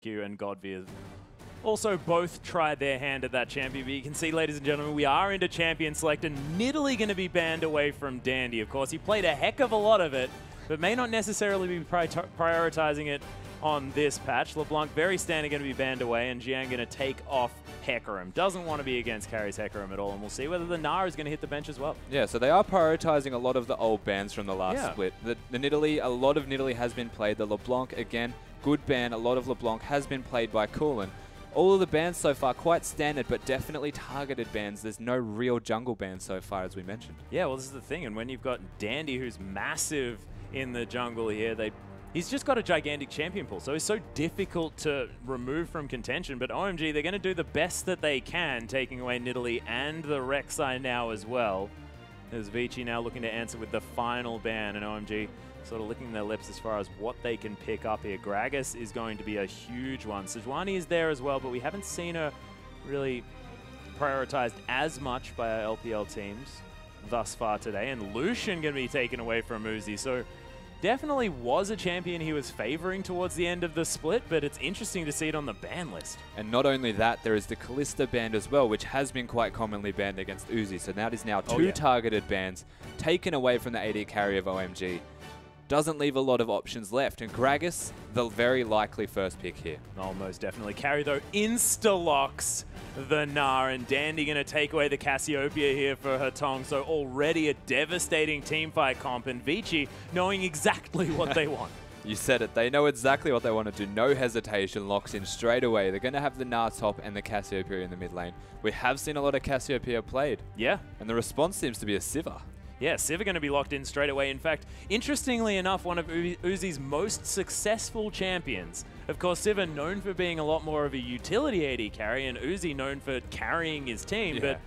Q and Godvir also both tried their hand at that champion. But you can see, ladies and gentlemen, we are into champion select, and Nidalee going to be banned away from Dandy. Of course, he played a heck of a lot of it, but may not necessarily be prioritizing it on this patch. LeBlanc very standing going to be banned away, and Jiang going to take off Hecarim. Doesn't want to be against carries Hecarim at all, and we'll see whether the Gnar is going to hit the bench as well. Yeah, so they are prioritizing a lot of the old bans from the last split. The Nidalee, a lot of Nidalee has been played. The LeBlanc, again, good ban. A lot of LeBlanc has been played by Coolin. All of the bans so far quite standard, but definitely targeted bans. There's no real jungle bans so far, as we mentioned. Yeah, well, this is the thing, and when you've got Dandy, who's massive in the jungle here, he's just got a gigantic champion pool, so he's so difficult to remove from contention. But OMG, they're going to do the best that they can, taking away Nidalee and the Rek'Sai now as well. There's Vici now looking to answer with the final ban, and OMG sort of licking their lips as far as what they can pick up here. Gragas is going to be a huge one. Sejuani is there as well, but we haven't seen her really prioritized as much by our LPL teams thus far today. And Lucian going to be taken away from Uzi, so definitely was a champion he was favoring towards the end of the split, but it's interesting to see it on the ban list. And not only that, there is the Kalista banned as well, which has been quite commonly banned against Uzi. So that is now two targeted bans taken away from the AD carry of OMG. Doesn't leave a lot of options left. And Gragas, the very likely first pick here. Almost definitely. Carry, though, insta-locks the Gnar, and Dandy going to take away the Cassiopeia here for her Tong. So already a devastating teamfight comp, and Vici knowing exactly what they want. You said it. They know exactly what they want to do. No hesitation. Locks in straight away. They're going to have the Gnar top and the Cassiopeia in the mid lane. We have seen a lot of Cassiopeia played. Yeah. And the response seems to be a Sivir. Yeah, Sivir going to be locked in straight away. In fact, interestingly enough, one of Uzi's most successful champions. Of course, Sivir known for being a lot more of a utility AD carry, and Uzi known for carrying his team, but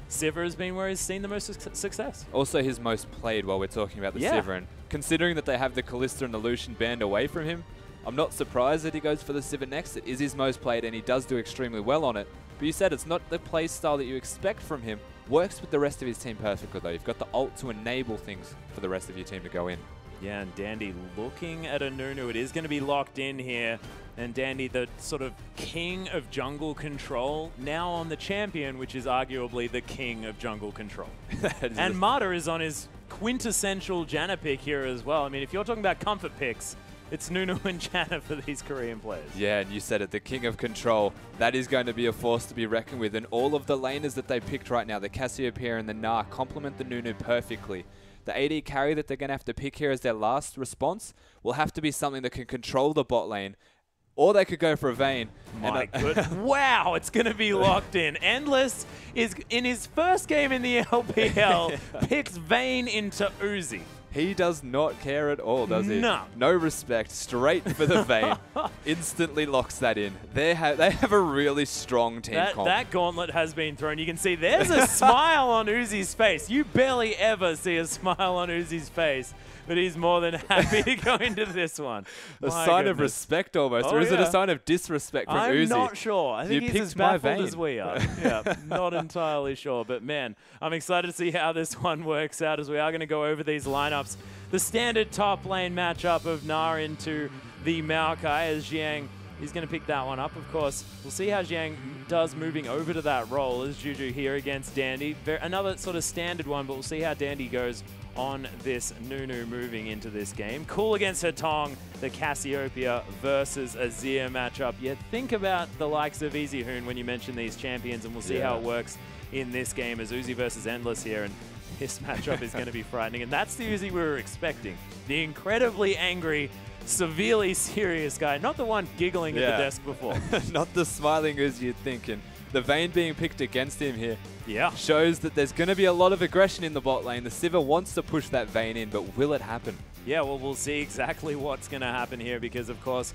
Sivir has been where he's seen the most success. Also his most played while we're talking about the Sivir, and considering that they have the Kalista and the Lucian banned away from him, I'm not surprised that he goes for the Sivir next. It is his most played, and he does do extremely well on it. But you said it's not the play style that you expect from him. Works with the rest of his team perfectly, though. You've got the ult to enable things for the rest of your team to go in. Yeah, and Dandy looking at a Nunu. It is going to be locked in here. And Dandy, the sort of king of jungle control, now on the champion, which is arguably the king of jungle control. And Marta is on his quintessential Janna pick here as well. I mean, if you're talking about comfort picks, it's Nunu and Janna for these Korean players. Yeah, and you said it, the king of control. That is going to be a force to be reckoned with. And all of the laners that they picked right now, the Cassiopeia and the Gnar, complement the Nunu perfectly. The AD carry that they're going to have to pick here as their last response will have to be something that can control the bot lane. Or they could go for a Vayne. My goodness. Wow, it's going to be locked in. Endless is, in his first game in the LPL, picks Vayne into Uzi. He does not care at all, does he? No. No respect. Straight for the Vayne. Instantly locks that in. They have a really strong team comp. That gauntlet has been thrown. You can see there's a smile on Uzi's face. You barely ever see a smile on Uzi's face, but he's more than happy to go into this one. A sign of respect almost, or is it a sign of disrespect from Uzi? I'm not sure. I think he's as baffled as we are. Yeah, not entirely sure. But man, I'm excited to see how this one works out, as we are going to go over these lineups. The standard top lane matchup of Gnar into the Maokai, as Jiang is going to pick that one up. Of course, we'll see how Jiang does moving over to that role as Juju here against Dandy. Another sort of standard one, but we'll see how Dandy goes on this Nunu moving into this game. Cool against her Tong, the Cassiopeia versus Azir matchup. Yeah, think about the likes of EasyHoon when you mention these champions, and we'll see how it works in this game as Uzi versus Endless here. And this matchup is going to be frightening, and that's the Uzi we were expecting. The incredibly angry, severely serious guy, not the one giggling at the desk before. Not the smiling Uzi you'd think. And the Vayne being picked against him here shows that there's going to be a lot of aggression in the bot lane. The Sivir wants to push that Vayne in, but will it happen? Yeah, well, we'll see exactly what's going to happen here, because, of course,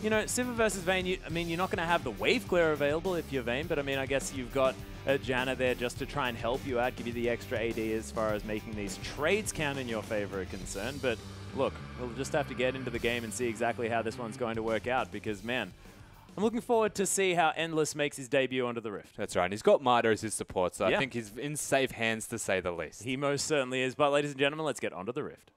you know, Sivir versus Vayne, I mean, you're not going to have the wave clear available if you're Vayne, but I mean, I guess you've got a Janna there just to try and help you out, give you the extra AD as far as making these trades count in your favor are concerned. But look, we'll just have to get into the game and see exactly how this one's going to work out, because, man, I'm looking forward to see how Endless makes his debut onto the Rift. That's right. And he's got Marta as his support, so I think he's in safe hands, to say the least. He most certainly is. But ladies and gentlemen, let's get onto the Rift.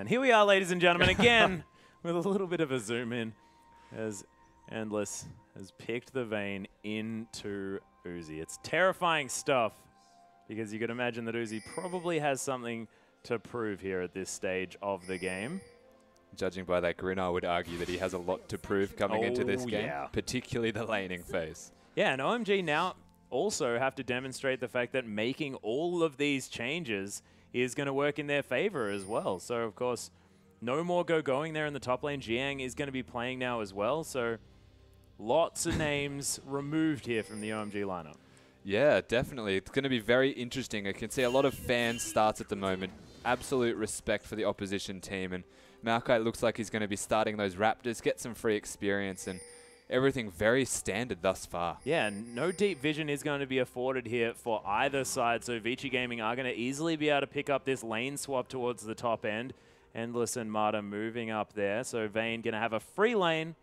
And here we are, ladies and gentlemen, again, with a little bit of a zoom in as Endless has picked the Vayne into Uzi. It's terrifying stuff because you could imagine that Uzi probably has something to prove here at this stage of the game. Judging by that grin, I would argue that he has a lot to prove coming into this game, particularly the laning phase. Yeah, and OMG now also have to demonstrate the fact that making all of these changes is going to work in their favor as well. So, of course, no more going there in the top lane. Jiang is going to be playing now as well. So, lots of names removed here from the OMG lineup. Yeah, definitely. It's going to be very interesting. I can see a lot of fan starts at the moment. Absolute respect for the opposition team. And Maokai looks like he's going to be starting those Raptors, get some free experience, and everything very standard thus far. Yeah, no deep vision is going to be afforded here for either side. So Vici Gaming are going to easily be able to pick up this lane swap towards the top end. Endless and Marta moving up there. So Vayne going to have a free lane.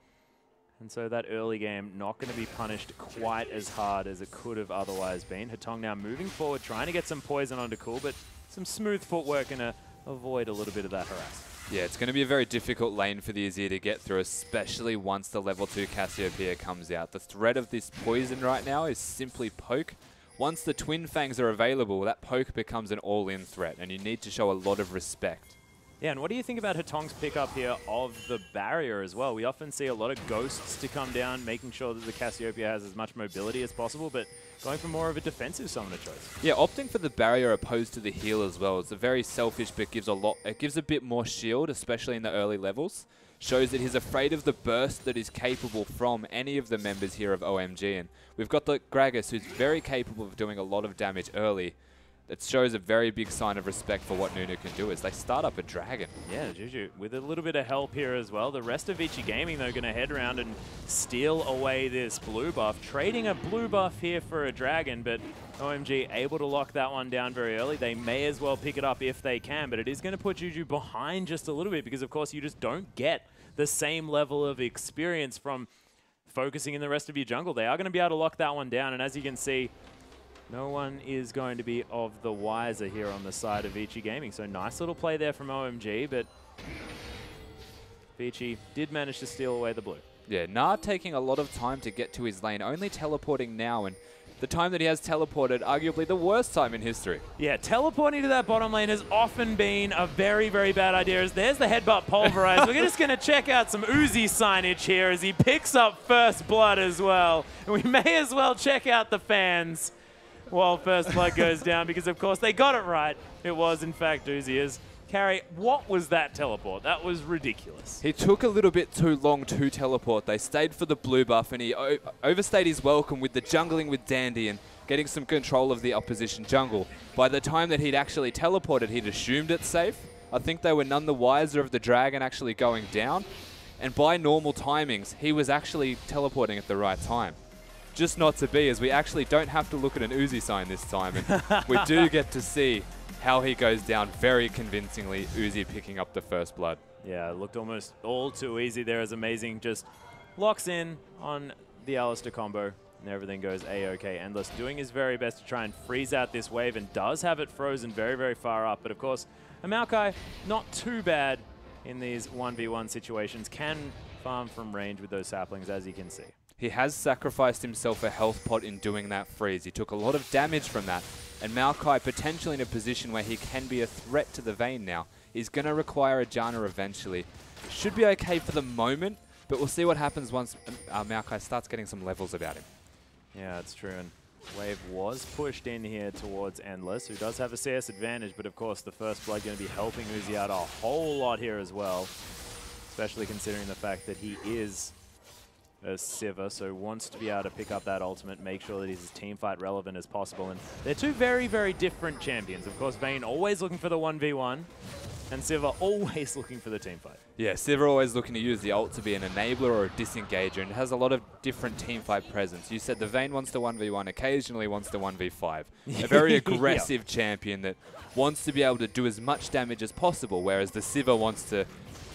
And so that early game not going to be punished quite as hard as it could have otherwise been. Hatong now moving forward, trying to get some poison onto Cool, but some smooth footwork going to avoid a little bit of that harass. Yeah, it's going to be a very difficult lane for the Azir to get through, especially once the level 2 Cassiopeia comes out. The threat of this poison right now is simply poke. Once the Twin Fangs are available, that poke becomes an all-in threat, and you need to show a lot of respect. Yeah, and what do you think about Hatong's pickup here of the barrier as well? We often see a lot of ghosts to come down, making sure that the Cassiopeia has as much mobility as possible, but going for more of a defensive summoner choice. Yeah, opting for the barrier opposed to the heal as well. It's a very selfish, but gives a lot. It gives a bit more shield, especially in the early levels. Shows that he's afraid of the burst that is capable from any of the members here of OMG. And we've got the Gragas, who's very capable of doing a lot of damage early. It shows a very big sign of respect for what Nunu can do as they start up a dragon. Yeah, Juju, with a little bit of help here as well. The rest of Vici Gaming, though, going to head around and steal away this blue buff. Trading a blue buff here for a dragon, but OMG able to lock that one down very early. They may as well pick it up if they can, but it is going to put Juju behind just a little bit because, of course, you just don't get the same level of experience from focusing in the rest of your jungle. They are going to be able to lock that one down, and as you can see, no one is going to be of the wiser here on the side of Vici Gaming. So nice little play there from OMG, but Vici did manage to steal away the blue. Yeah, Na taking a lot of time to get to his lane, only teleporting now, and the time that he has teleported, arguably the worst time in history. Yeah, teleporting to that bottom lane has often been a very, very bad idea. As there's the headbutt pulverized. We're just going to check out some Uzi signage here as he picks up first blood as well. And we may as well check out the fans while first blood goes down, because of course they got it right. It was in fact Uzi's. Carrie, what was that teleport? That was ridiculous. He took a little bit too long to teleport. They stayed for the blue buff, and he overstayed his welcome with the jungling with Dandy and getting some control of the opposition jungle. By the time that he'd actually teleported, he'd assumed it's safe. I think they were none the wiser of the dragon actually going down. And by normal timings, he was actually teleporting at the right time. Just not to be, as we actually don't have to look at an Uzi sign this time, and we do get to see how he goes down very convincingly, Uzi picking up the first blood. Yeah, it looked almost all too easy there as Amazing just locks in on the Alistair combo, and everything goes A-OK. Endless doing his very best to try and freeze out this wave, and does have it frozen very, very far up. But of course, Maokai, not too bad in these 1v1 situations, can farm from range with those saplings, as you can see. He has sacrificed himself a health pot in doing that freeze. He took a lot of damage from that. And Maokai, potentially in a position where he can be a threat to the Vayne now, is going to require a Janna eventually. Should be okay for the moment, but we'll see what happens once Maokai starts getting some levels about him. Yeah, it's true. And wave was pushed in here towards Endless, who does have a CS advantage, but of course the first blood going to be helping Uzi out a whole lot here as well, especially considering the fact that he is a Sivir, so wants to be able to pick up that ultimate, make sure that he's as teamfight relevant as possible. And they're two very, very different champions. Of course, Vayne always looking for the 1v1, and Sivir always looking for the teamfight. Yeah, Sivir always looking to use the ult to be an enabler or a disengager, and it has a lot of different teamfight presence. You said the Vayne wants to 1v1, occasionally wants to 1v5. A very aggressive champion that wants to be able to do as much damage as possible, whereas the Sivir wants to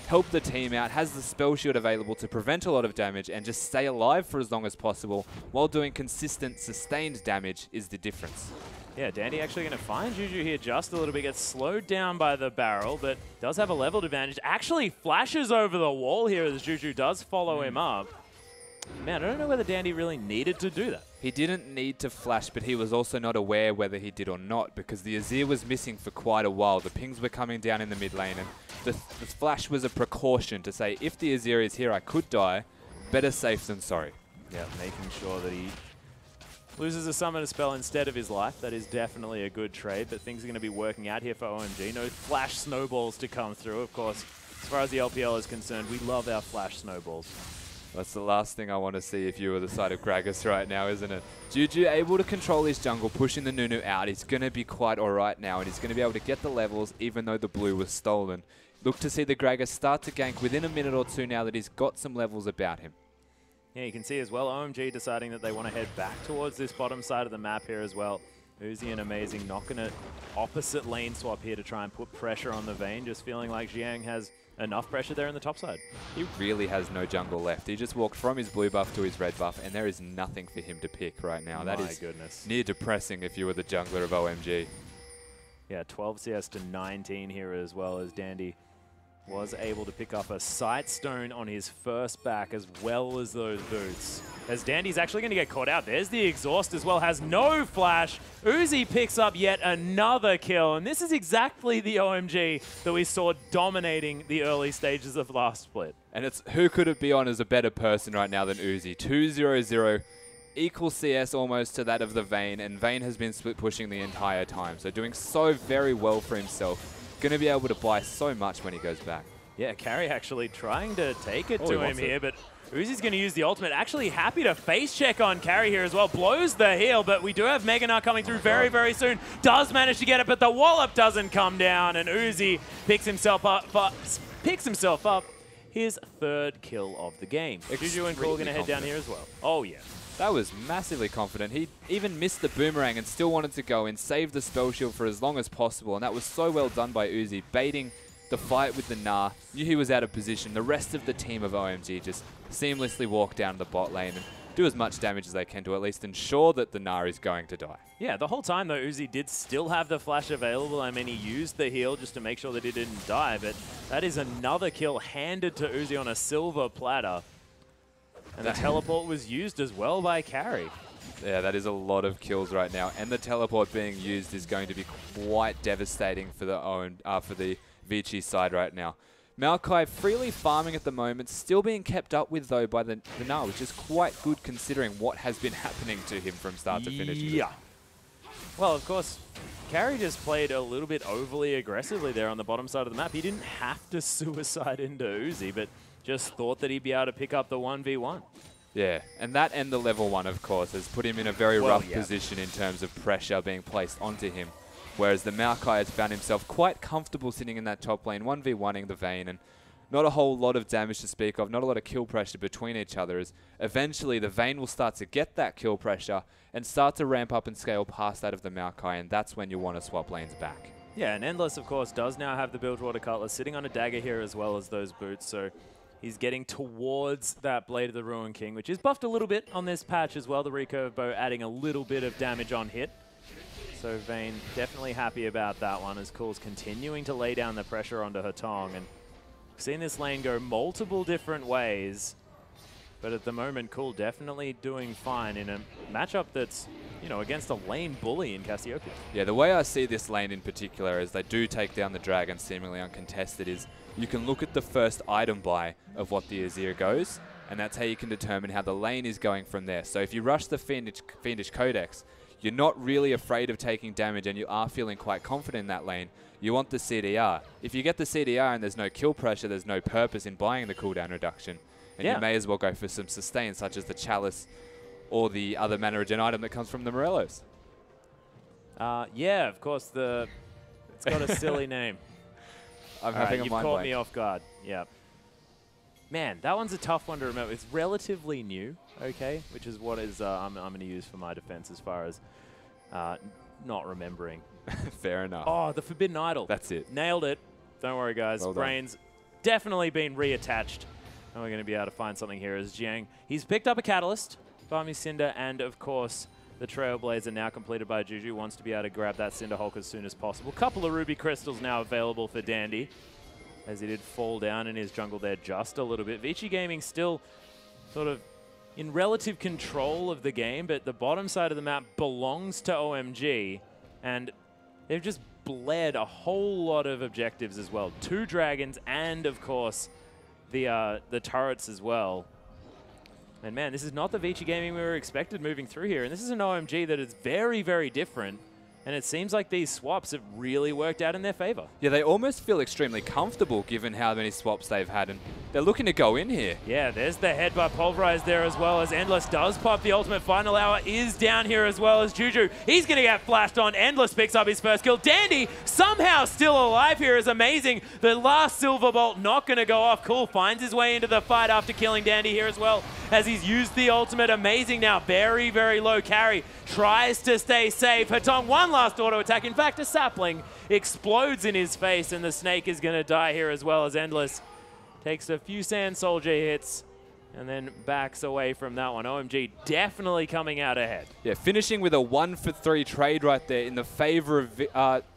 help the team out, has the spell shield available to prevent a lot of damage and just stay alive for as long as possible while doing consistent, sustained damage is the difference. Yeah, Dandy actually going to find Juju here just a little bit. Gets slowed down by the barrel, but does have a leveled advantage. Actually flashes over the wall here as Juju does follow him up. Man, I don't know whether Dandy really needed to do that. He didn't need to flash, but he was also not aware whether he did or not, because the Azir was missing for quite a while. The pings were coming down in the mid lane, and the flash was a precaution to say, if the Azir is here, I could die. Better safe than sorry. Yeah, making sure that he loses a summoner spell instead of his life. That is definitely a good trade, but things are going to be working out here for OMG. No flash snowballs to come through. Of course, as far as the LPL is concerned, we love our flash snowballs. That's the last thing I want to see if you were the side of Gragas right now, isn't it? Juju able to control his jungle, pushing the Nunu out. He's going to be quite alright now, and he's going to be able to get the levels even though the blue was stolen. Look to see the Gragas start to gank within a minute or two now that he's got some levels about him. Yeah, you can see as well, OMG deciding that they want to head back towards this bottom side of the map here as well. Uzi and Amazing knocking an opposite lane swap here to try and put pressure on the Vayne, just feeling like Xiang has enough pressure there in the top side. He really has no jungle left. He just walked from his blue buff to his red buff, and there is nothing for him to pick right now. That is near depressing if you were the jungler of OMG. Yeah, 12 CS to 19 here as well, as Dandy was able to pick up a sight stone on his first back as well as those boots. As Dandy's actually going to get caught out. There's the exhaust as well, has no flash. Uzi picks up yet another kill, and this is exactly the OMG that we saw dominating the early stages of last split. And it's who could it be on as a better person right now than Uzi? 2-0-0, equal CS almost to that of the Vayne, and Vayne has been split pushing the entire time, so doing so very well for himself. Going to be able to buy so much when he goes back. Yeah, Carry actually trying to take it to him here, but Uzi's going to use the ultimate. Actually happy to face check on Carry here as well. Blows the heal, but we do have Mega Knight coming through very, very soon. Does manage to get it, but the wallop doesn't come down, and Uzi picks himself up his third kill of the game. Juju and Cool going to head down here as well. Oh, yeah. That was massively confident. He even missed the boomerang and still wanted to go in, save the spell shield for as long as possible, and that was so well done by Uzi, baiting the fight with the Gnar. Knew he was out of position. The rest of the team of OMG just seamlessly walk down the bot lane and do as much damage as they can to at least ensure that the Gnar is going to die. Yeah, the whole time though, Uzi did still have the flash available. I mean, he used the heal just to make sure that he didn't die, but that is another kill handed to Uzi on a silver platter. And the teleport was used as well by Carry. Yeah, that is a lot of kills right now, and the teleport being used is going to be quite devastating for the Vici side right now. Maokai freely farming at the moment, still being kept up with though by the Gnar, which is quite good considering what has been happening to him from start to finish. Yeah. Well, of course, Carry just played a little bit overly aggressively there on the bottom side of the map. He didn't have to suicide into Uzi, but just thought that he'd be able to pick up the 1v1. Yeah, and that and the level 1, of course, has put him in a very rough position in terms of pressure being placed onto him. Whereas the Maokai has found himself quite comfortable sitting in that top lane, 1v1ing the Vayne, and not a whole lot of damage to speak of, not a lot of kill pressure between each other, as eventually the Vayne will start to get that kill pressure and start to ramp up and scale past that of the Maokai, and that's when you want to swap lanes back. Yeah, and Endless, of course, does now have the Bilgewater Cutlass sitting on a dagger here as well as those boots, so he's getting towards that Blade of the Ruined King, which is buffed a little bit on this patch as well. The recurve bow adding a little bit of damage on hit. So Vayne definitely happy about that one as Cool's continuing to lay down the pressure onto Hatong. And we've seen this lane go multiple different ways. But at the moment, Cool definitely doing fine in a matchup that's, you know, against a lane bully in Cassiopeia. Yeah, the way I see this lane in particular is they do take down the dragon seemingly uncontested is you can look at the first item buy of what the Azir goes, and that's how you can determine how the lane is going from there. So if you rush the Fiendish Codex, you're not really afraid of taking damage and you are feeling quite confident in that lane. You want the CDR. If you get the CDR and there's no kill pressure, there's no purpose in buying the cooldown reduction. And you may as well go for some sustain, such as the Chalice or the other mana regen item that comes from the Morellos. Yeah, of course, it's got a silly name. I'm having a you've mind caught blank. me off guard. Yeah. Man, that one's a tough one to remember. It's relatively new, okay, which is what is I'm going to use for my defense as far as not remembering. Fair enough. Oh, the Forbidden Idol. That's it. Nailed it. Don't worry, guys. Well Brain's definitely been reattached. And we're going to be able to find something here as Jiang. He's picked up a Catalyst, Barmy Cinder, and of course the Trailblazer now completed by Juju. Wants to be able to grab that Cinderhulk as soon as possible. Couple of Ruby Crystals now available for Dandy, as he did fall down in his jungle there just a little bit. Vici Gaming still sort of in relative control of the game, but the bottom side of the map belongs to OMG, and they've just bled a whole lot of objectives as well. 2 dragons and, of course, the turrets as well. And man, this is not the Vici Gaming we were expected moving through here. And this is an OMG that is very, very different. And it seems like these swaps have really worked out in their favor. Yeah, they almost feel extremely comfortable given how many swaps they've had. And they're looking to go in here. Yeah, there's the headbutt pulverized there as well, as Endless does pop the ultimate. Final Hour is down here as well as Juju. He's going to get flashed on. Endless picks up his first kill. Dandy somehow still alive here is amazing. The last Silver Bolt not going to go off. Cool finds his way into the fight after killing Dandy here as well, as he's used the ultimate. Amazing now. Very, very low carry. Tries to stay safe. Hatong, one last auto attack. In fact, a sapling explodes in his face, and the snake is going to die here as well, as Endless takes a few Sand Soldier hits and then backs away from that one. OMG definitely coming out ahead. Yeah, finishing with a 1-for-3 trade right there in the favor of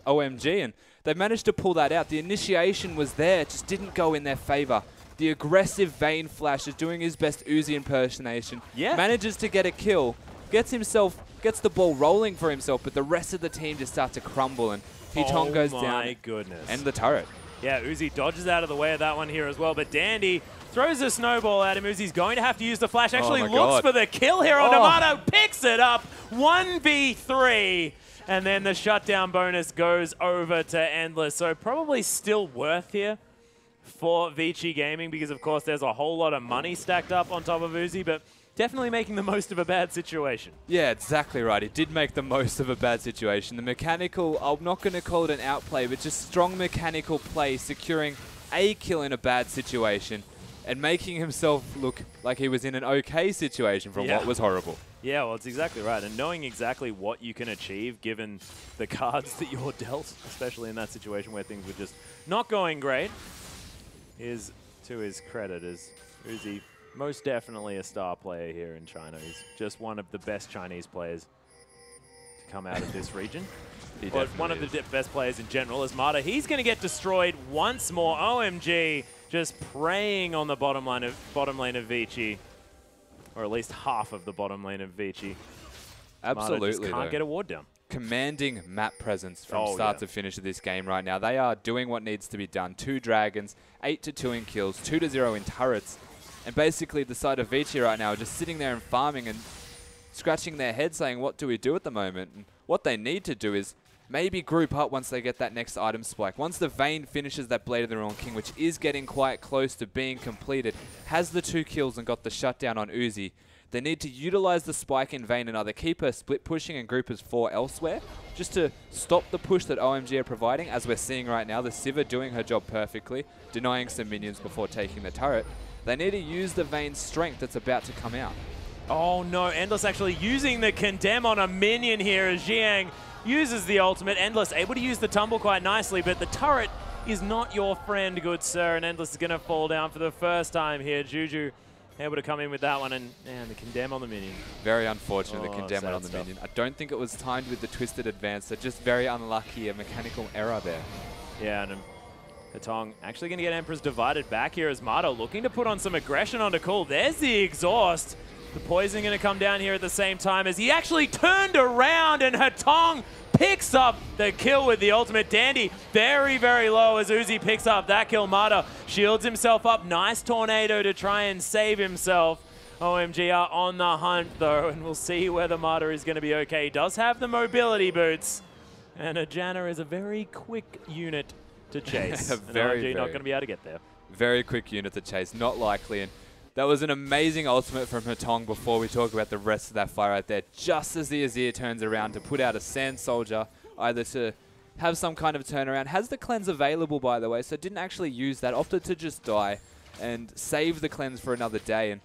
OMG, and they managed to pull that out. The initiation was there, just didn't go in their favor. The aggressive Vayne Flash is doing his best Uzi impersonation. Yeah. Manages to get a kill, gets the ball rolling for himself, but the rest of the team just start to crumble, and Hitong goes down. Oh my goodness. And the turret. Yeah, Uzi dodges out of the way of that one here as well, but Dandy throws a snowball at him. Uzi's going to have to use the flash. Actually looks for the kill here on Amato, picks it up, 1v3, and then the shutdown bonus goes over to Endless. So probably still worth here for Vici Gaming, because of course there's a whole lot of money stacked up on top of Uzi, but definitely making the most of a bad situation. Yeah, exactly right. He did make the most of a bad situation. The mechanical, I'm not going to call it an outplay, but just strong mechanical play, securing a kill in a bad situation and making himself look like he was in an okay situation from what was horrible. Yeah, well, it's exactly right. And knowing exactly what you can achieve given the cards that you're dealt, especially in that situation where things were just not going great, is to his credit, as Uzi most definitely a star player here in China. He's just one of the best Chinese players to come out of this region. But one of the best players in general is Mata. He's going to get destroyed once more. OMG just preying on the bottom lane of Vici, or at least half of the bottom lane of Vici. Absolutely, Mata just can't get a ward down. Commanding map presence from start to finish of this game right now. They are doing what needs to be done. 2 dragons, 8-2 in kills, 2-0 in turrets. And basically the side of Vici right now are just sitting there and farming and scratching their head saying, what do we do at the moment? And what they need to do is maybe group up once they get that next item spike. Once the Vayne finishes that Blade of the Royal King, which is getting quite close to being completed, has the 2 kills and got the shutdown on Uzi, they need to utilize the spike in Vayne and either keep her split pushing and group as 4 elsewhere, just to stop the push that OMG are providing, as we're seeing right now. The Sivir doing her job perfectly, denying some minions before taking the turret. They need to use the Vayne's strength that's about to come out. Oh no, Endless actually using the Condemn on a minion here as Jiang uses the ultimate. Endless able to use the tumble quite nicely, but the turret is not your friend, good sir, and Endless is going to fall down for the first time here. Juju able to come in with that one, and the Condemn on the minion. Very unfortunate, the Condemn on the minion. I don't think it was timed with the Twisted Advance, so just very unlucky, a mechanical error there. Yeah, and Hatong actually going to get Emperor's Divided back here as Mato looking to put on some aggression onto Cool. There's the exhaust. The poison going to come down here at the same time as he actually turned around, and Hatong picks up the kill with the ultimate. Dandy very, very low as Uzi picks up that kill. Mata shields himself up. Nice tornado to try and save himself. OMG are on the hunt though, and we'll see whether Mata is going to be okay. He does have the mobility boots, and Ajana is a very quick unit to chase. OMG not going to be able to get there. Very quick unit to chase, not likely. And that was an amazing ultimate from Hatong before we talk about the rest of that fight right there. Just as the Azir turns around to put out a Sand Soldier, either to have some kind of turnaround. Has the cleanse available, by the way, so didn't actually use that. Opted to just die and save the cleanse for another day. And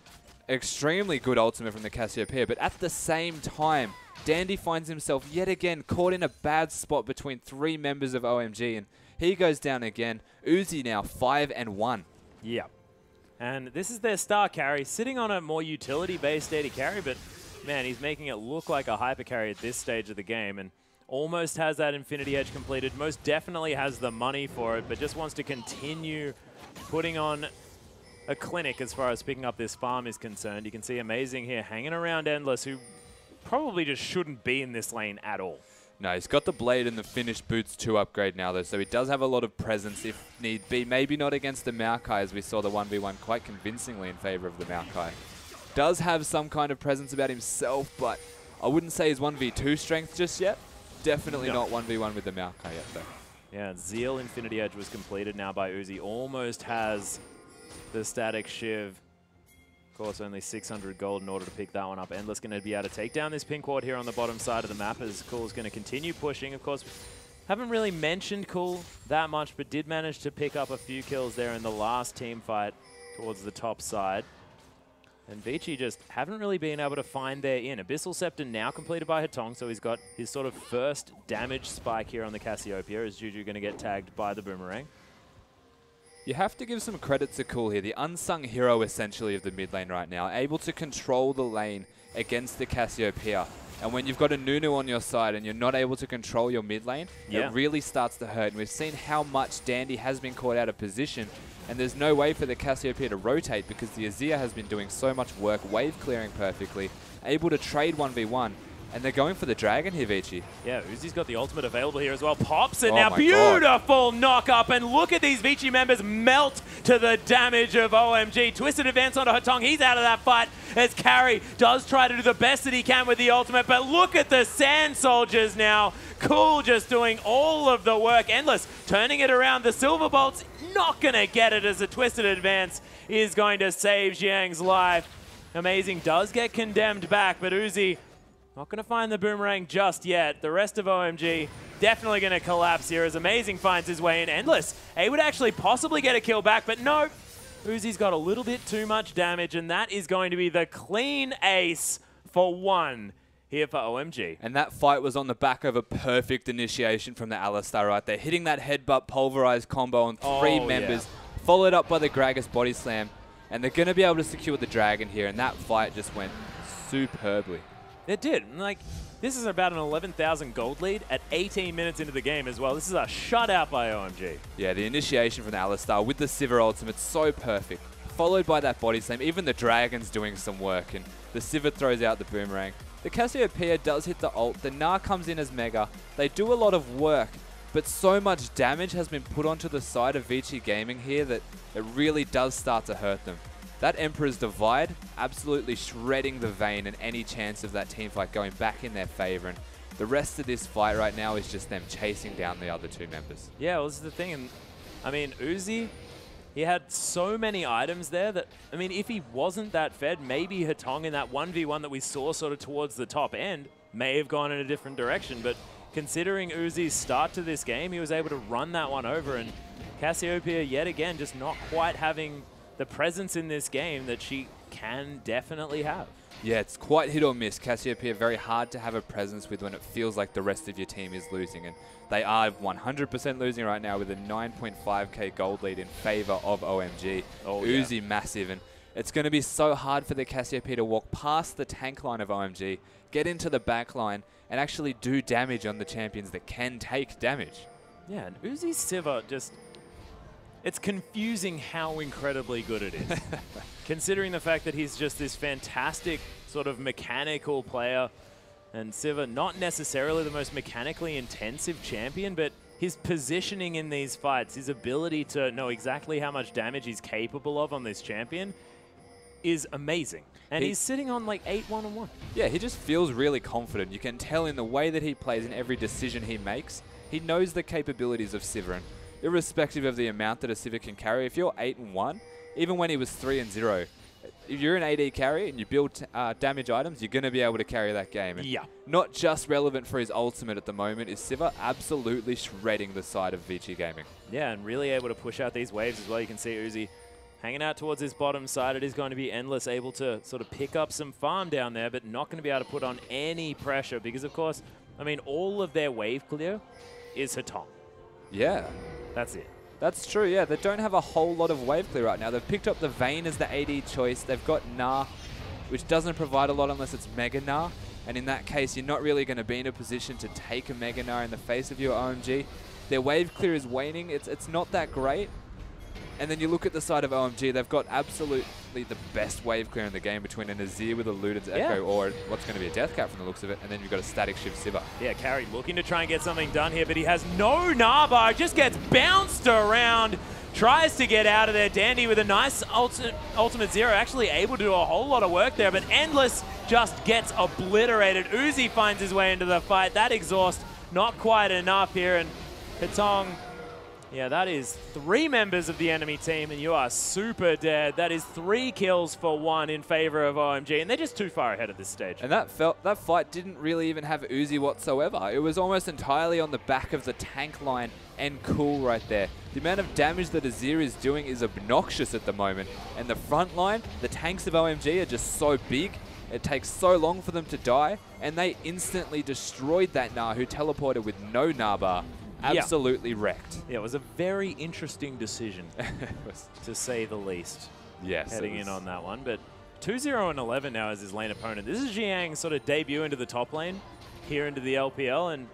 extremely good ultimate from the Cassiopeia. But at the same time, Dandy finds himself yet again caught in a bad spot between 3 members of OMG. And he goes down again. Uzi now 5-1. Yeah. And this is their star carry, sitting on a more utility-based AD carry, but man, he's making it look like a hyper carry at this stage of the game, and almost has that Infinity Edge completed. Most definitely has the money for it, but just wants to continue putting on a clinic as far as picking up this farm is concerned. You can see Amazing here hanging around Endless, who probably just shouldn't be in this lane at all. No, he's got the Blade and the finished Boots 2 upgrade now, though, so he does have a lot of presence if need be. Maybe not against the Maokai, as we saw the 1v1 quite convincingly in favor of the Maokai. Does have some kind of presence about himself, but I wouldn't say his 1v2 strength just yet. Definitely not 1v1 with the Maokai yet, though. Yeah, Zeal Infinity Edge was completed now by Uzi. Almost has the Static Shiv. Of course, only 600 gold in order to pick that one up. Endless going to be able to take down this pink ward here on the bottom side of the map as Cool's going to continue pushing. Of course, haven't really mentioned Cool that much, but did manage to pick up a few kills there in the last team fight towards the top side. And Vici just haven't really been able to find their in. Abyssal Scepter now completed by Hatong, so he's got his sort of first damage spike here on the Cassiopeia. Is Juju going to get tagged by the Boomerang? You have to give some credit to Cool here, the unsung hero essentially of the mid lane right now, able to control the lane against the Cassiopeia. And when you've got a Nunu on your side and you're not able to control your mid lane, it really starts to hurt. And we've seen how much Dandy has been caught out of position, and there's no way for the Cassiopeia to rotate because the Azir has been doing so much work, wave clearing perfectly, able to trade 1v1. And they're going for the dragon here, Vici. Yeah, Uzi's got the ultimate available here as well. Pops it now. Beautiful knock up. And look at these Vici members melt to the damage of OMG. Twisted advance onto Hatong. He's out of that fight as Carry does try to do the best that he can with the ultimate. But look at the Sand Soldiers now. Cool just doing all of the work. Endless turning it around. The Silver Bolt's not going to get it as a Twisted advance is going to save Xiang's life. Amazing does get condemned back, but Uzi not going to find the Boomerang just yet. The rest of OMG definitely going to collapse here as Amazing finds his way in. Endless able to actually possibly get a kill back, but no. Uzi's got a little bit too much damage, and that is going to be the clean ace for one here for OMG. And that fight was on the back of a perfect initiation from the Alistar right there. Hitting that headbutt pulverized combo on three members, followed up by the Gragas body slam. And they're going to be able to secure the dragon here, and that fight just went superbly. It did. Like, this is about an 11,000 gold lead at 18 minutes into the game as well. This is a shutout by OMG. Yeah, the initiation from the Alistar with the Sivir ultimate, so perfect. Followed by that body slam. Even the dragon's doing some work, and the Sivir throws out the Boomerang. The Cassiopeia does hit the ult. The Gnar comes in as Mega. They do a lot of work, but so much damage has been put onto the side of Vici Gaming here that it really does start to hurt them. That Emperor's Divide absolutely shredding the Vayne and any chance of that teamfight going back in their favor. And the rest of this fight right now is just them chasing down the other two members. Yeah, well, this is the thing. And I mean, Uzi, he had so many items there that, I mean, if he wasn't that fed, maybe Hatong in that 1v1 that we saw sort of towards the top end may have gone in a different direction. But considering Uzi's start to this game, he was able to run that one over. And Cassiopeia, yet again, just not quite having the presence in this game that she can definitely have. Yeah, it's quite hit or miss. Cassiopeia very hard to have a presence with when it feels like the rest of your team is losing. And they are 100% losing right now with a 9.5k gold lead in favor of OMG. Uzi massive. And it's going to be so hard for the Cassiopeia to walk past the tank line of OMG, get into the back line, and actually do damage on the champions that can take damage. Yeah, and Uzi's Sivir just... It's confusing how incredibly good it is. Considering the fact that he's just this fantastic sort of mechanical player, and Sivir not necessarily the most mechanically intensive champion, but his positioning in these fights, his ability to know exactly how much damage he's capable of on this champion is amazing. And he's sitting on like 8-1-1. Yeah, he just feels really confident. You can tell in the way that he plays, in every decision he makes, he knows the capabilities of Sivir. And irrespective of the amount that a Sivir can carry, if you're 8-1, even when he was 3-0, if you're an AD carry and you build damage items, you're going to be able to carry that game. And not just relevant for his ultimate at the moment, is Sivir absolutely shredding the side of Vici Gaming. Yeah, and really able to push out these waves as well. You can see Uzi hanging out towards his bottom side. It is going to be Endless, able to sort of pick up some farm down there, but not going to be able to put on any pressure because, of course, I mean, all of their wave clear is Hatong. Yeah. That's it. That's true, yeah. They don't have a whole lot of wave clear right now. They've picked up the Vayne as the AD choice. They've got Gnar which doesn't provide a lot unless it's Mega Gnar. And in that case, you're not really going to be in a position to take a Mega Gnar in the face of your OMG. Their wave clear is waning. It's not that great. And then you look at the side of OMG, they've got absolutely the best wave clear in the game between a Nazir with a Luden's Echo or what's going to be a Death Cap from the looks of it, and then you've got a Static Shift Sivir. Yeah, Carry looking to try and get something done here, but he has no Narbar, just gets bounced around, tries to get out of there. Dandy with a nice ultimate zero, actually able to do a whole lot of work there, but Endless just gets obliterated. Uzi finds his way into the fight. That exhaust not quite enough here, and Katong, yeah, that is 3 members of the enemy team, and you are super dead. That is 3 kills for 1 in favor of OMG, and they're just too far ahead at this stage. And that fight didn't really even have Uzi whatsoever. It was almost entirely on the back of the tank line and Cool right there. The amount of damage that Azir is doing is obnoxious at the moment, and the front line, the tanks of OMG are just so big. It takes so long for them to die, and they instantly destroyed that Gnar who teleported with no Narbar. Absolutely wrecked. Yeah, it was a very interesting decision, to say the least. Yes, heading in on that one. But 2-0 and 11 now as his lane opponent. This is Jiang's sort of debut into the top lane, here into the LPL, and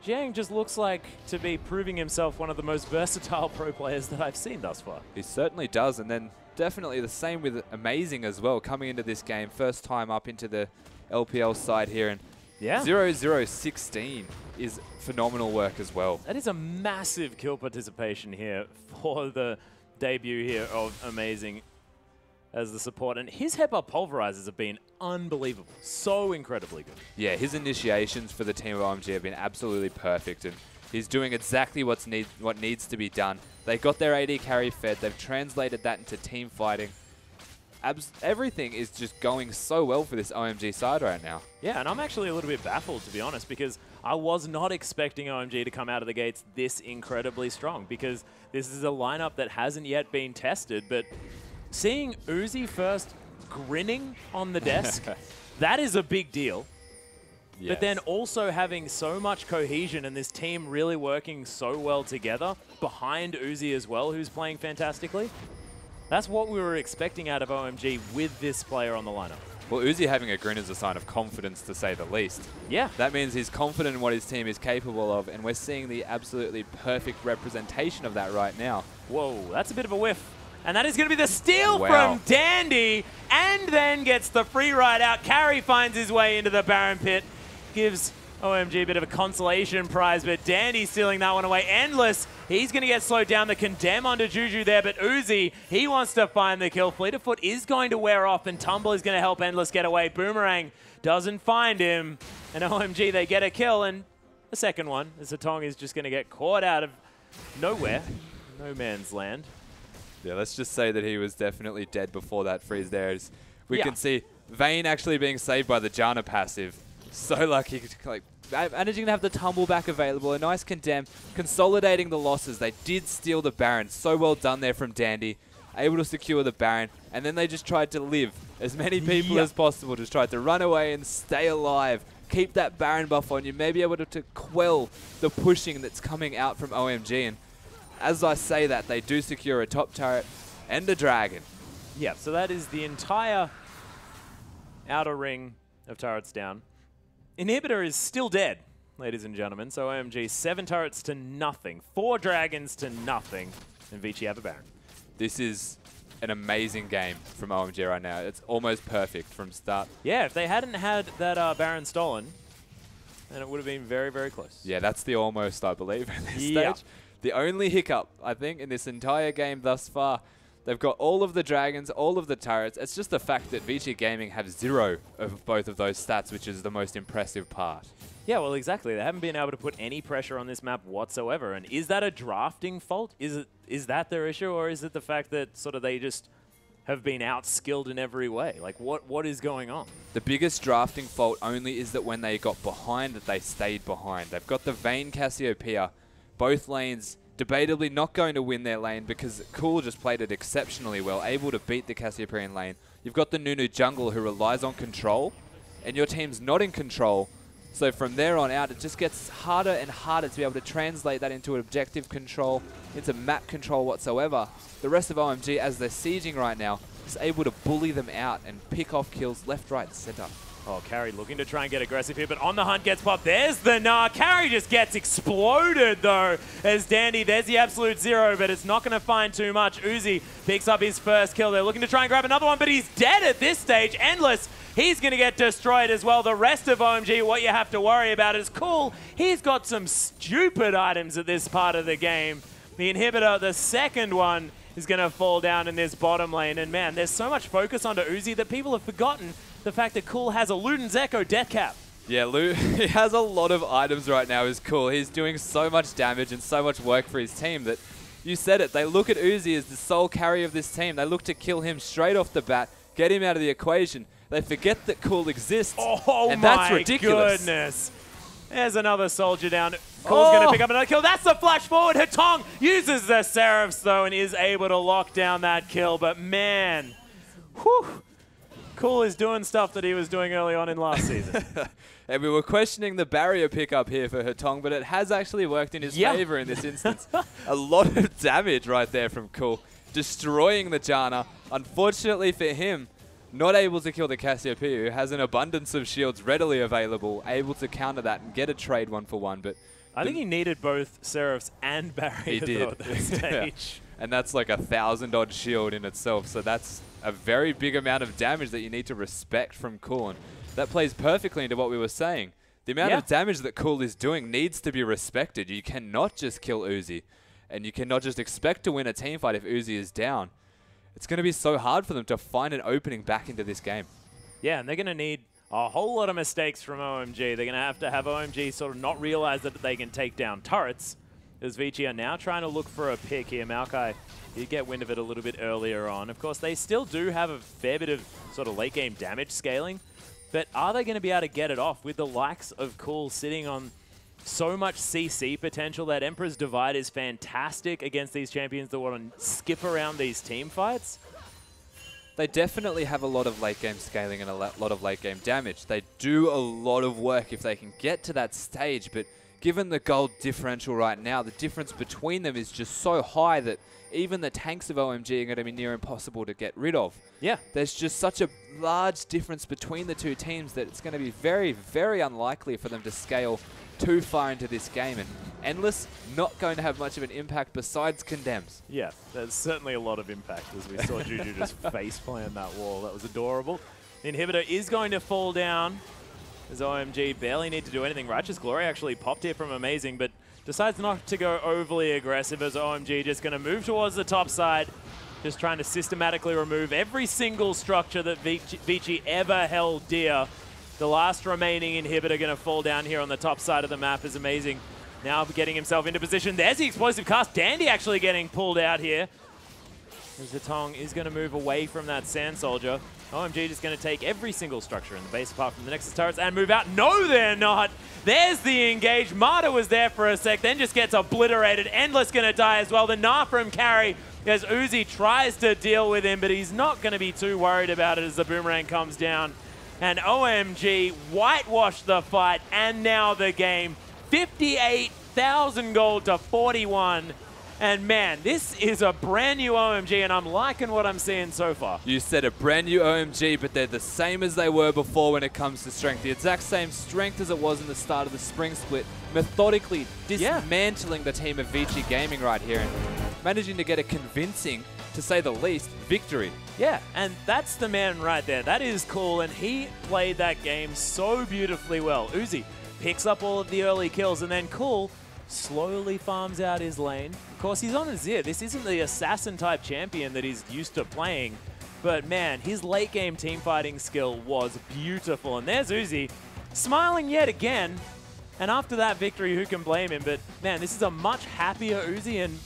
Jiang just looks like to be proving himself one of the most versatile pro players that I've seen thus far. He certainly does, and then definitely the same with Amazing as well, coming into this game, first time up into the LPL side here, and 0-0-16 is phenomenal work as well. That is a massive kill participation here for the debut here of Amazing as the support. And his headbutt pulverizers have been unbelievable. So incredibly good. Yeah, his initiations for the team of OMG have been absolutely perfect, and he's doing exactly what needs to be done. They got their AD carry fed. They've translated that into team fighting. Everything is just going so well for this OMG side right now. Yeah, and I'm actually a little bit baffled, to be honest, because I was not expecting OMG to come out of the gates this incredibly strong, because this is a lineup that hasn't yet been tested. But seeing Uzi first grinning on the desk, that is a big deal. Yes. But then also having so much cohesion and this team really working so well together behind Uzi as well, who's playing fantastically. That's what we were expecting out of OMG with this player on the lineup. Well, Uzi having a grin is a sign of confidence, to say the least. Yeah. That means he's confident in what his team is capable of, and we're seeing the absolutely perfect representation of that right now. Whoa, that's a bit of a whiff. And that is going to be the steal from Dandy, and then gets the free ride out. Carry finds his way into the Baron Pit, gives OMG a bit of a consolation prize, but Dandy stealing that one away. Endless, he's going to get slowed down. The Condemn onto Juju there, but Uzi, he wants to find the kill. Fleet of Foot is going to wear off, and Tumble is going to help Endless get away. Boomerang doesn't find him, and OMG, they get a kill, and the second one, as Zatong is just going to get caught out of nowhere. No man's land. Yeah, let's just say that he was definitely dead before that freeze there. We can see Vayne actually being saved by the Janna passive. So lucky, like, managing to have the tumble back available, a nice Condemn, consolidating the losses. They did steal the Baron. So well done there from Dandy, able to secure the Baron, and then they just tried to live. As many people as possible just tried to run away and stay alive. Keep that Baron buff on you, maybe able to quell the pushing that's coming out from OMG. And as I say that, they do secure a top turret and a dragon. Yeah, so that is the entire outer ring of turrets down. Inhibitor is still dead, ladies and gentlemen. So OMG, 7 turrets to nothing, 4 dragons to nothing, and Vici have a Baron. This is an amazing game from OMG right now. It's almost perfect from start. Yeah, if they hadn't had that Baron stolen, then it would have been very, very close. Yeah, that's the almost, I believe, at this stage. The only hiccup, I think, in this entire game thus far, they've got all of the dragons, all of the turrets. It's just the fact that Vici Gaming have 0 of both of those stats, which is the most impressive part. Yeah, well, exactly. They haven't been able to put any pressure on this map whatsoever. And is that a drafting fault? Is that their issue, or is it the fact that sort of they just have been outskilled in every way? Like, what is going on? The biggest drafting fault only is that when they got behind, that they stayed behind. They've got the Vayne Cassiopeia, both lanes debatably not going to win their lane because Cool just played it exceptionally well, able to beat the Cassiopeian lane. You've got the Nunu jungle who relies on control, and your team's not in control. So from there on out, it just gets harder and harder to be able to translate that into objective control, into map control whatsoever. The rest of OMG, as they're sieging right now, is able to bully them out and pick off kills left, right, and center. Oh, Carry looking to try and get aggressive here, but on the hunt gets popped. There's the Nah. Carry just gets exploded, though, as Dandy. There's the absolute zero, but it's not going to find too much. Uzi picks up his first kill. They're looking to try and grab another one, but he's dead at this stage. Endless, he's going to get destroyed as well. The rest of OMG, what you have to worry about is Cool. He's got some stupid items at this part of the game. The inhibitor, the second one, is going to fall down in this bottom lane. And man, there's so much focus onto Uzi that people have forgotten the fact that Cool has a Luden's Echo death cap. Yeah, he has a lot of items right now is Cool. He's doing so much damage and so much work for his team that you said it. They look at Uzi as the sole carry of this team. They look to kill him straight off the bat, get him out of the equation. They forget that Cool exists. Oh, and my that's ridiculous. Goodness. There's another soldier down. Cool's going to pick up another kill. That's the flash forward. Hatong uses the Seraphs, though, and is able to lock down that kill. But, man, whew, Cool is doing stuff that he was doing early on in last season. And we were questioning the barrier pickup here for Hatong, but it has actually worked in his favor in this instance. A lot of damage right there from Cool, destroying the Janna. Unfortunately for him, not able to kill the Cassiopeia, who has an abundance of shields readily available, able to counter that and get a trade 1-for-1. But I think he needed both Seraphs and barrier at that stage. And that's like 1,000-odd shield in itself, so that's a very big amount of damage that you need to respect from Cool. And that plays perfectly into what we were saying. The amount of damage that Cool is doing needs to be respected. You cannot just kill Uzi, and you cannot just expect to win a team fight if Uzi is down. It's going to be so hard for them to find an opening back into this game. Yeah, and they're going to need a whole lot of mistakes from OMG. They're going to have OMG sort of not realize that they can take down turrets, as Vici are now trying to look for a pick here. Maokai did get wind of it a little bit earlier on. Of course, they still do have a fair bit of sort of late game damage scaling, but are they going to be able to get it off with the likes of Cool sitting on so much CC potential? That Emperor's Divide is fantastic against these champions that want to skip around these team fights. They definitely have a lot of late game scaling and a lot of late game damage. They do a lot of work if they can get to that stage, but given the gold differential right now, the difference between them is just so high that even the tanks of OMG are going to be near impossible to get rid of. Yeah. There's just such a large difference between the two teams that it's going to be very, very unlikely for them to scale too far into this game. And Endless, not going to have much of an impact besides condemns. Yeah, there's certainly a lot of impact as we saw Juju just face-plant that wall. That was adorable. The inhibitor is going to fall down as OMG barely need to do anything. Righteous Glory actually popped here from Amazing, but decides not to go overly aggressive as OMG just going to move towards the top side, just trying to systematically remove every single structure that Vici ever held dear. The last remaining inhibitor going to fall down here on the top side of the map is Amazing. Now getting himself into position. There's the explosive cast. Dandy actually getting pulled out here. Zetong is going to move away from that Sand Soldier. OMG just going to take every single structure in the base apart from the Nexus turrets and move out. No, they're not. There's the engage. Marta was there for a sec, then just gets obliterated. Endless going to die as well. The Nah from Carry as Uzi tries to deal with him, but he's not going to be too worried about it as the boomerang comes down. And OMG whitewashed the fight and now the game. 58,000 gold to 41. And man, this is a brand new OMG, and I'm liking what I'm seeing so far. You said a brand new OMG, but they're the same as they were before when it comes to strength. The exact same strength as it was in the start of the spring split, methodically dismantling the team of Vici Gaming right here and managing to get a convincing, to say the least, victory. Yeah, and that's the man right there. That is Cool, and he played that game so beautifully well. Uzi picks up all of the early kills, and then Cool slowly farms out his lane. Of course, he's on Azir. This isn't the assassin-type champion that he's used to playing. But man, his late-game team-fighting skill was beautiful. And there's Uzi, smiling yet again. And after that victory, who can blame him? But man, this is a much happier Uzi and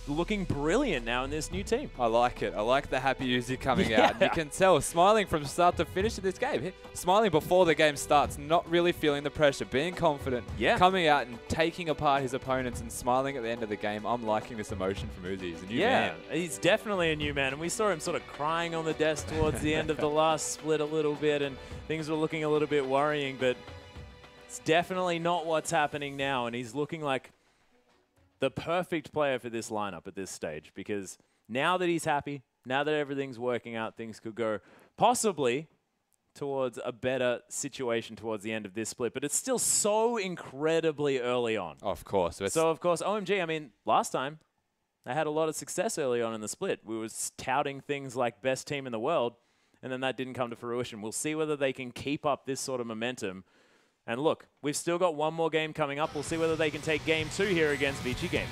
looking brilliant now in this new team. I like it. I like the happy Uzi coming out. You can tell, smiling from start to finish in this game. Smiling before the game starts, not really feeling the pressure, being confident, coming out and taking apart his opponents and smiling at the end of the game. I'm liking this emotion from Uzi. He's a new man. He's definitely a new man. And we saw him sort of crying on the desk towards the end of the last split a little bit, and things were looking a little bit worrying, but it's definitely not what's happening now. And he's looking like the perfect player for this lineup at this stage, because now that he's happy, now that everything's working out, things could go possibly towards a better situation towards the end of this split. But it's still so incredibly early on. Of course. So, of course, OMG, I mean, last time, they had a lot of success early on in the split. We were touting things like best team in the world, and then that didn't come to fruition. We'll see whether they can keep up this sort of momentum. And look, we've still got one more game coming up. We'll see whether they can take game 2 here against Vici Gaming.